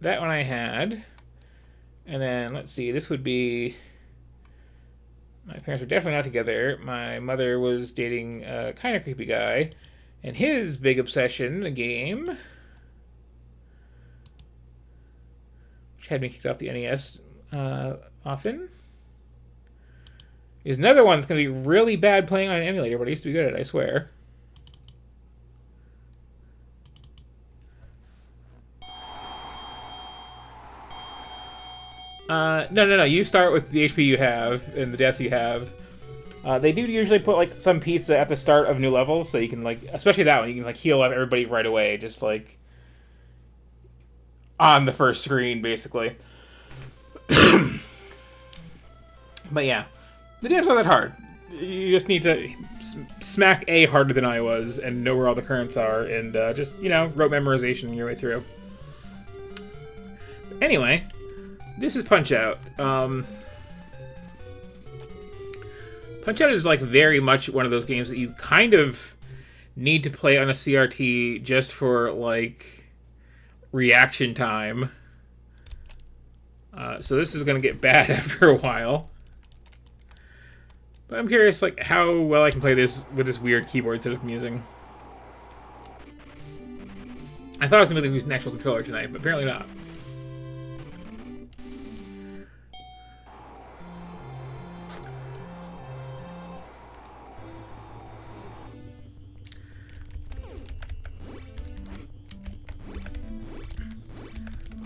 that one I had. And then, let's see, this would be... My parents were definitely not together. My mother was dating a kind of creepy guy. And his big obsession, a game, which had me kicked off the NES often, is another one that's going to be really bad playing on an emulator, but I used to be good at it, I swear. No. You start with the HP you have and the deaths you have. They do usually put like some pizza at the start of new levels, so you can like, especially that one, you can like heal up everybody right away, just like on the first screen, basically. But yeah, the game's not that hard. You just need to smack A harder than I was and know where all the currents are, and just, you know, rote memorization your way through. Anyway, this is Punch-Out. Punch-Out is like very much one of those games that you kind of need to play on a CRT just for like reaction time. So this is going to get bad after a while. But I'm curious, like, how well I can play this with this weird keyboard setup I'm using. I thought I was going to use an actual controller tonight, but apparently not.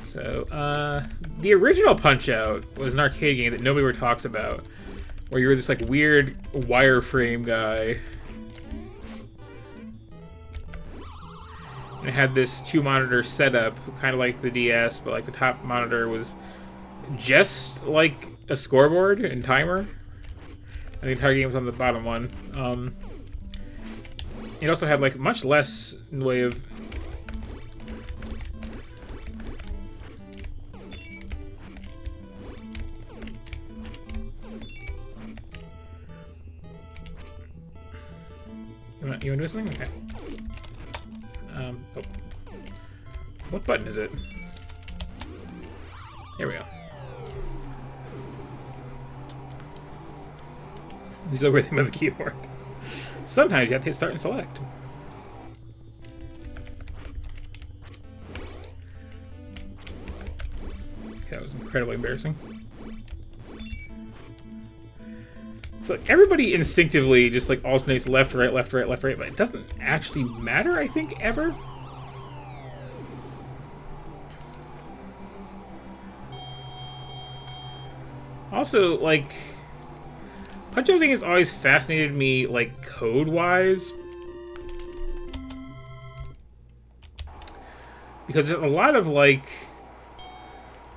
So, the original Punch-Out was an arcade game that nobody ever talks about, where you were this, like, weird wireframe guy. And it had this two-monitor setup, kind of like the DS, but, like, the top monitor was just like a scoreboard and timer. And the entire game was on the bottom one. It also had, like, much less in the way of... You want to do something? Okay. Oh. What button is it? There we go. These are the weird thing about the keyboard. Sometimes you have to hit start and select. Okay, that was incredibly embarrassing. So everybody instinctively just like alternates left, right, left, right, left, right, but it doesn't actually matter, I think, ever. Also, like, Punch-Out thing has always fascinated me, like, code-wise. Because there's a lot of, like,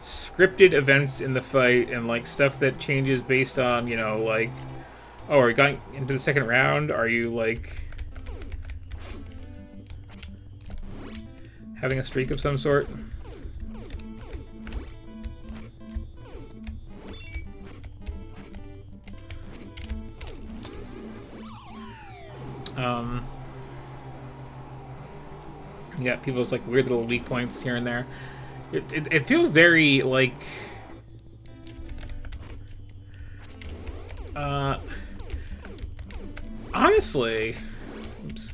scripted events in the fight and, like, stuff that changes based on, you know, like, oh, are you going into the second round? Are you, like, having a streak of some sort? You got people's, like, weird little weak points here and there. It feels very, like... honestly... Oops.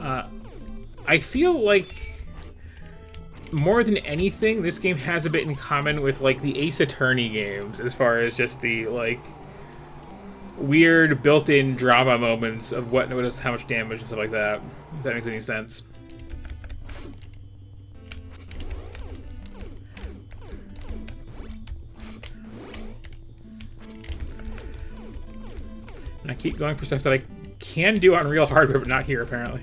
I feel like... more than anything, this game has a bit in common with, like, the Ace Attorney games, as far as just the, like, weird built-in drama moments of what does how much damage and stuff like that. If that makes any sense. And I keep going for stuff that I can do on real hardware, but not here, apparently.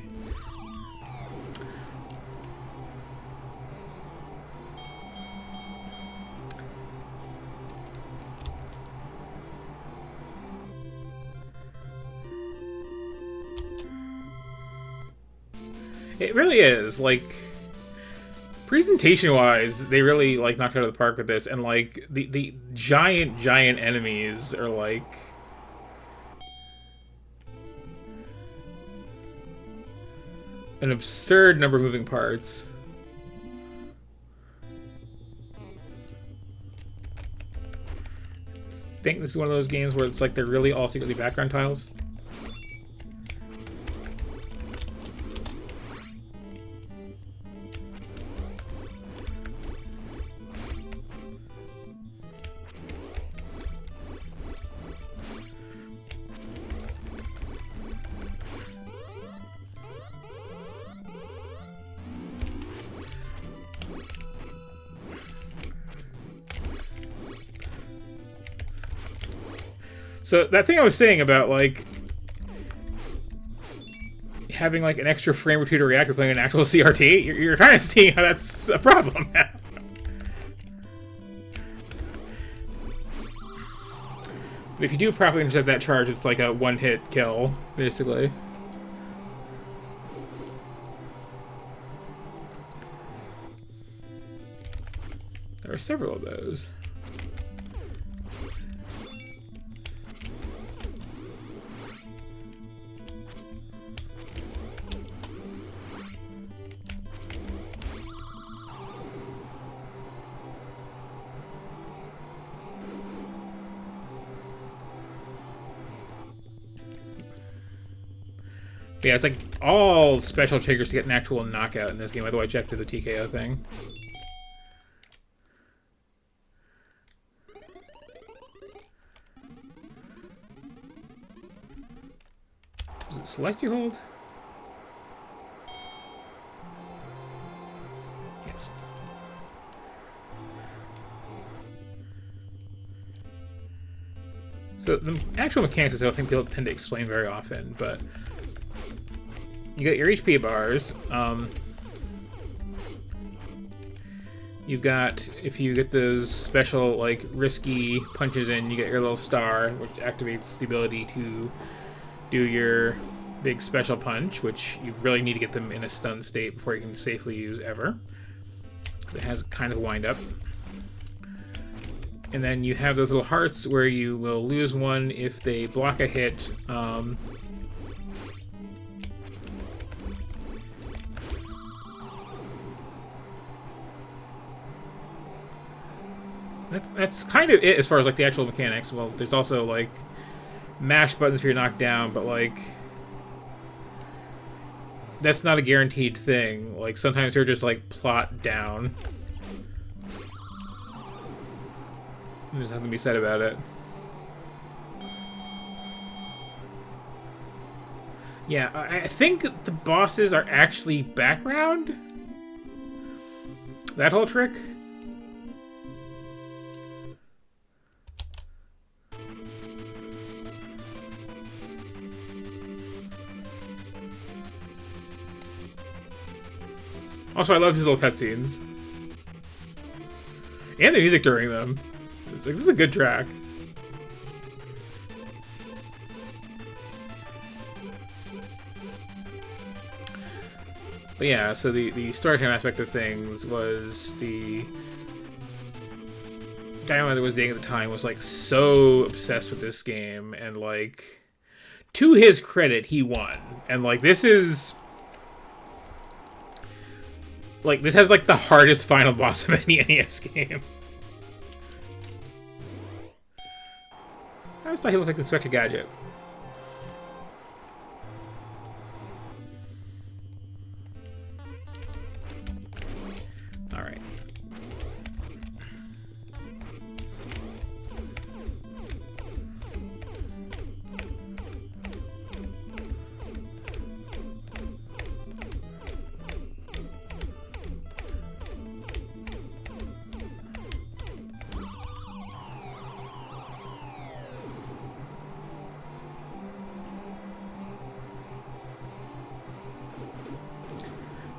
It really is, like, presentation-wise, they really, like, knocked it out of the park with this, and, like, the giant enemies are, like... an absurd number of moving parts. I think this is one of those games where it's like they're really all secretly background tiles. So that thing I was saying about, like, having, like, an extra frame or two to react to playing an actual CRT, you're kind of seeing how that's a problem now. But if you do properly intercept that charge, it's like a one-hit kill, basically. There are several of those. Yeah, it's like all special triggers to get an actual knockout in this game, otherwise you have to do the TKO thing. Does it select you hold? Yes. So the actual mechanics I don't think people tend to explain very often, but you got your HP bars. You've got, if you get those special, like, risky punches in, you get your little star, which activates the ability to do your big special punch, which you really need to get them in a stun state before you can safely use ever. It has kind of a wind up. And then you have those little hearts where you will lose one if they block a hit. That's kind of it as far as, like, the actual mechanics. Well, there's also, like, mash buttons if you're knocked down, but, like, that's not a guaranteed thing. Like, sometimes they're just, like, plot down. There's nothing to be said about it. Yeah, I think the bosses are actually background. That whole trick. Also, I love these little cutscenes. And the music during them. It's like, this is a good track. But yeah, so the storytime aspect of things was the guy that was dating at the time was, like, so obsessed with this game, and, like, to his credit, he won. And, like, this is... like, this has, like, the hardest final boss of any NES game. I just thought he looked like Inspector Gadget. Alright.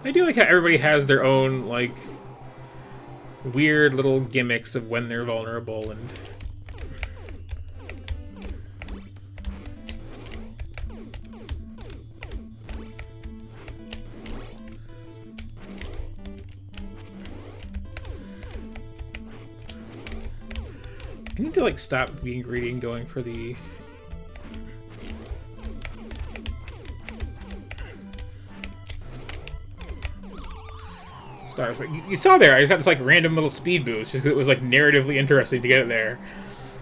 I do like how everybody has their own, like, weird little gimmicks of when they're vulnerable, and... I need to, like, stop being greedy and going for the... stars. But you saw there, I got this like random little speed boost just because it was like narratively interesting to get it there.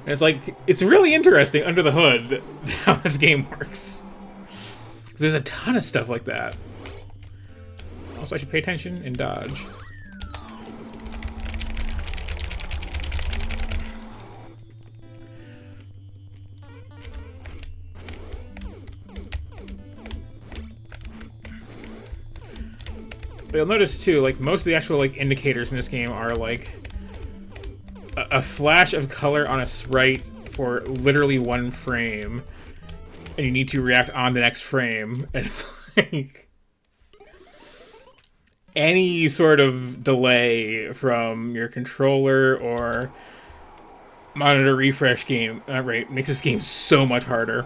And it's like, it's really interesting under the hood how this game works. Because there's a ton of stuff like that. Also, I should pay attention and dodge. But you'll notice too, like most of the actual like indicators in this game are like a flash of color on a sprite for literally 1 frame, and you need to react on the next frame, and it's like any sort of delay from your controller or monitor refresh game rate makes this game so much harder.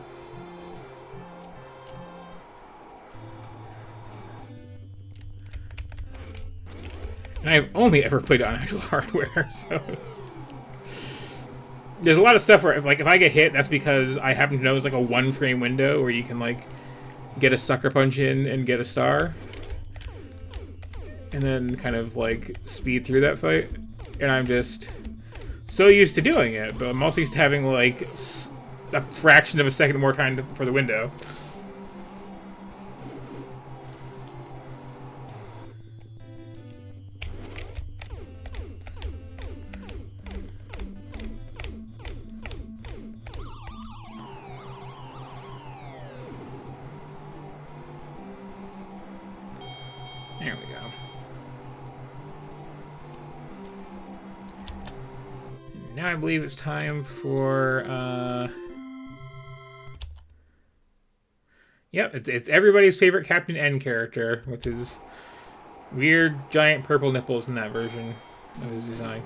And I've only ever played on actual hardware, so there's a lot of stuff where, if I get hit, that's because I happen to know it's like a 1 frame window where you can like get a sucker punch in and get a star, and then kind of like speed through that fight. And I'm just so used to doing it, but I'm also used to having like a fraction of a second more time for the window. There we go. Now I believe it's time for, yep, it's everybody's favorite Captain N character with his weird giant purple nipples in that version of his design.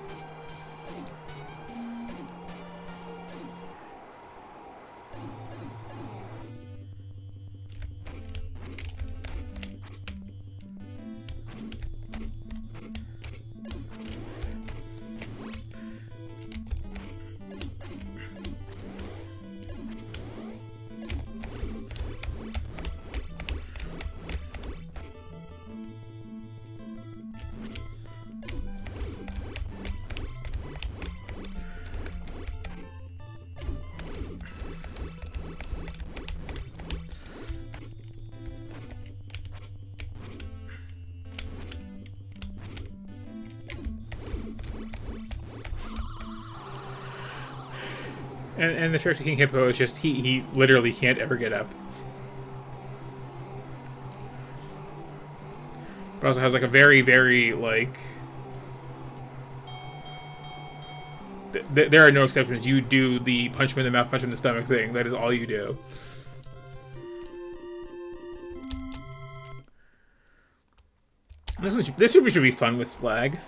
And the trick to King Hippo is just he literally can't ever get up. But also has like a very, very like there are no exceptions. You do the punch him in the mouth, punch him in the stomach thing. That is all you do. This should be fun with lag.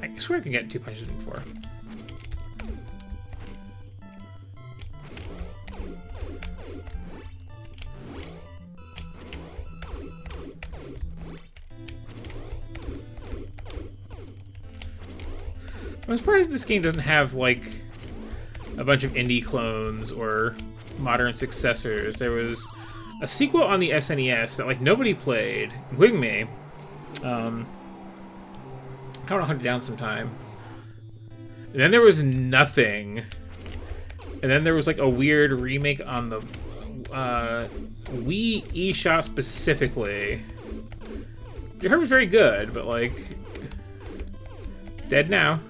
I swear I can get 2 punches in 4. I'm surprised this game doesn't have, like, a bunch of indie clones or modern successors. There was a sequel on the SNES that, like, nobody played, including me. I want to hunt it down sometime. And then there was nothing. And then there was, like, a weird remake on the Wii eShop specifically. I heard it was very good, but, like, dead now.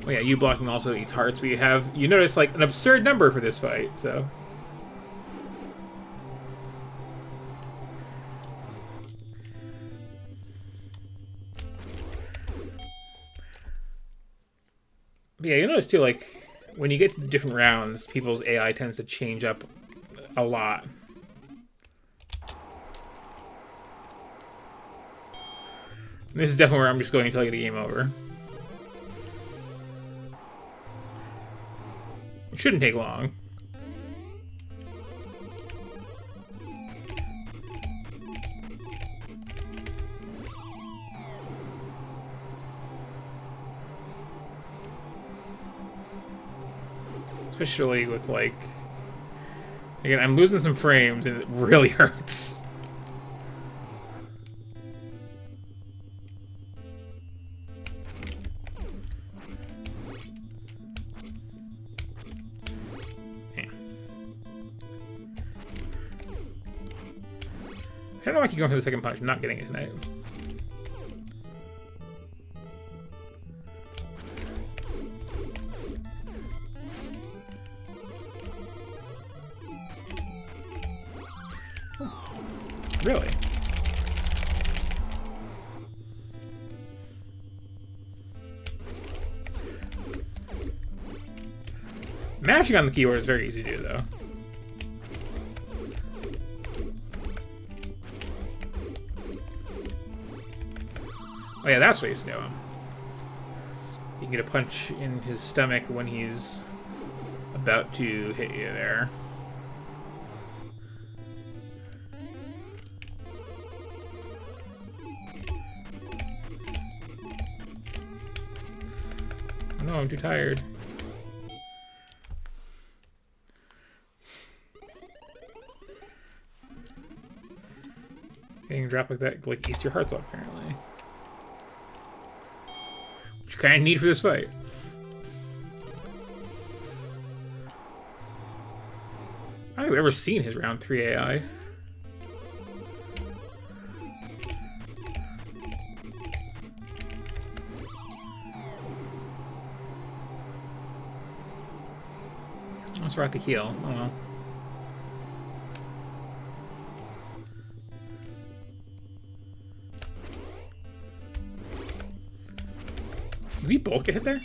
Oh yeah, you blocking also eats hearts, but you notice like an absurd number for this fight, so. But yeah, you notice too, like, when you get to different rounds, people's AI tends to change up a lot. This is definitely where I'm just going until I get the game over. It shouldn't take long. Especially with, like... Again, I'm losing some frames, and it really hurts. I don't know why I keep going for the second punch. I'm not getting it tonight. Really? Mashing on the keyboard is very easy to do, though. Oh yeah, that's what he's doing. You can get a punch in his stomach when he's about to hit you there. Oh no, I'm too tired. Getting a drop like that like eats your hearts out, apparently. Which you kind of need for this fight. I don't think I've ever seen his round 3 AI. Let's rock the heel. Oh well. Did we both get hit there?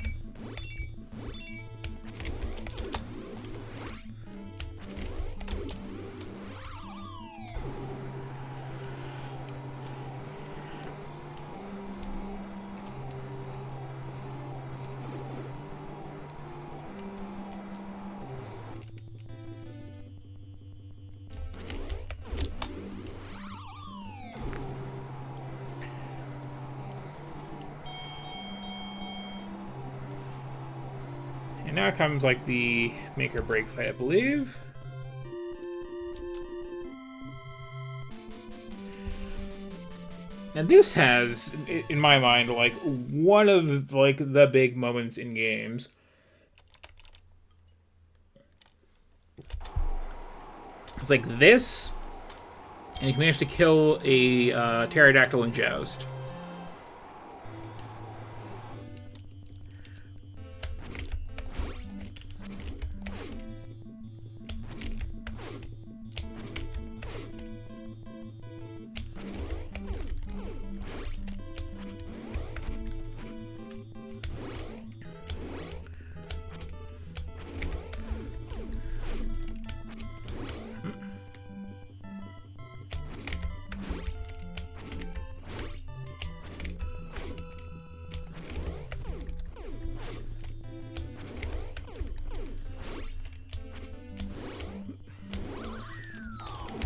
And now comes like the make or break fight, I believe. And this has, in my mind, like one of like the big moments in games. It's like this, and you manage to kill a pterodactyl in Joust.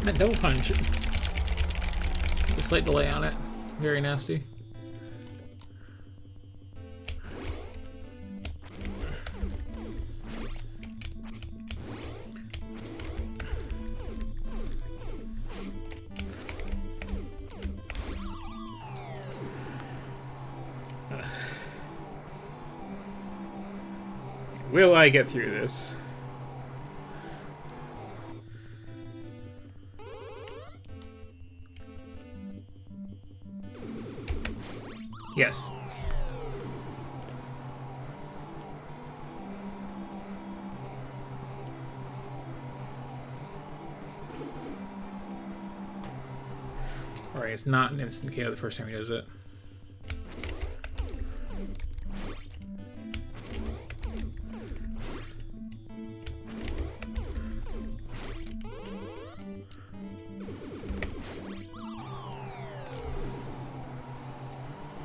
That double punch. A slight delay on it. Very nasty. Will I get through this? Yes. Alright, it's not an instant KO the first time he does it.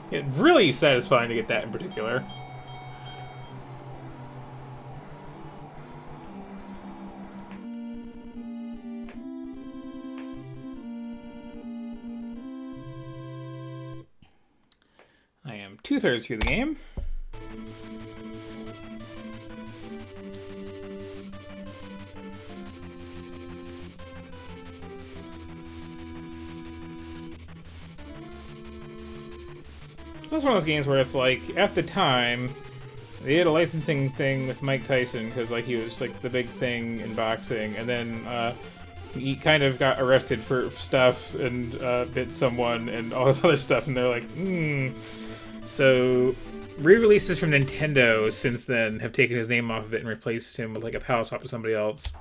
It's really satisfying to get that in particular. I am 2/3 through the game. That's one of those games where it's like, at the time, they had a licensing thing with Mike Tyson because like he was like the big thing in boxing, and then he kind of got arrested for stuff and bit someone and all this other stuff, and they're like, So re-releases from Nintendo since then have taken his name off of it and replaced him with like a power swap with somebody else.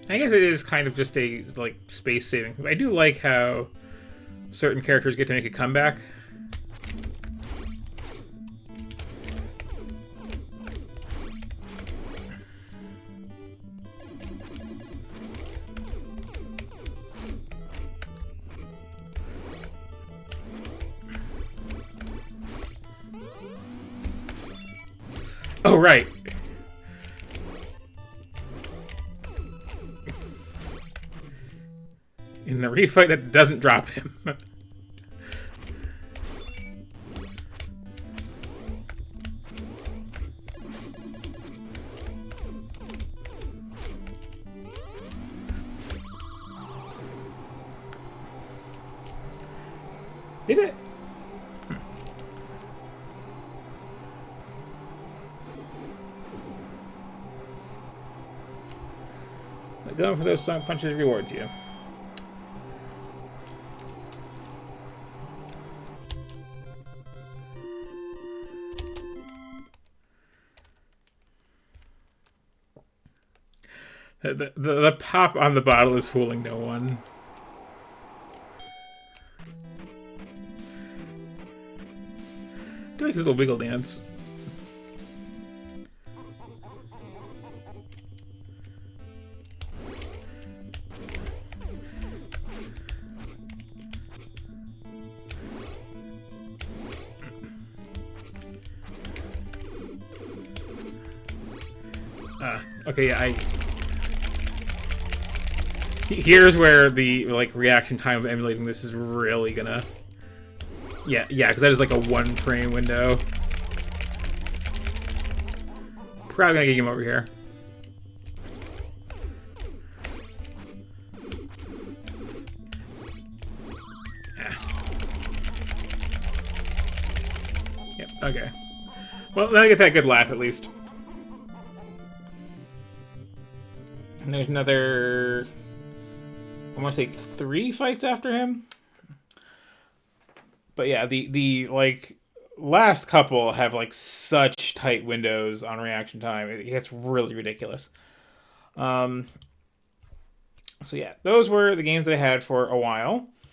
I guess it is kind of just a like space saving. I do like how certain characters get to make a comeback. Oh, right. In the refight that doesn't drop him. Did it? Going for those strong punches rewards you. The pop on the bottle is fooling no one. Do like his little wiggle dance. Okay, yeah, here's where the like reaction time of emulating this is really gonna. Yeah, because that is like a 1-frame window. Probably gonna get him over here. Yep. Okay. Well, then I get that good laugh at least. And there's another, I want to say 3 fights after him. But yeah, the like last couple have like such tight windows on reaction time. It gets really ridiculous. So yeah, those were the games that I had for a while.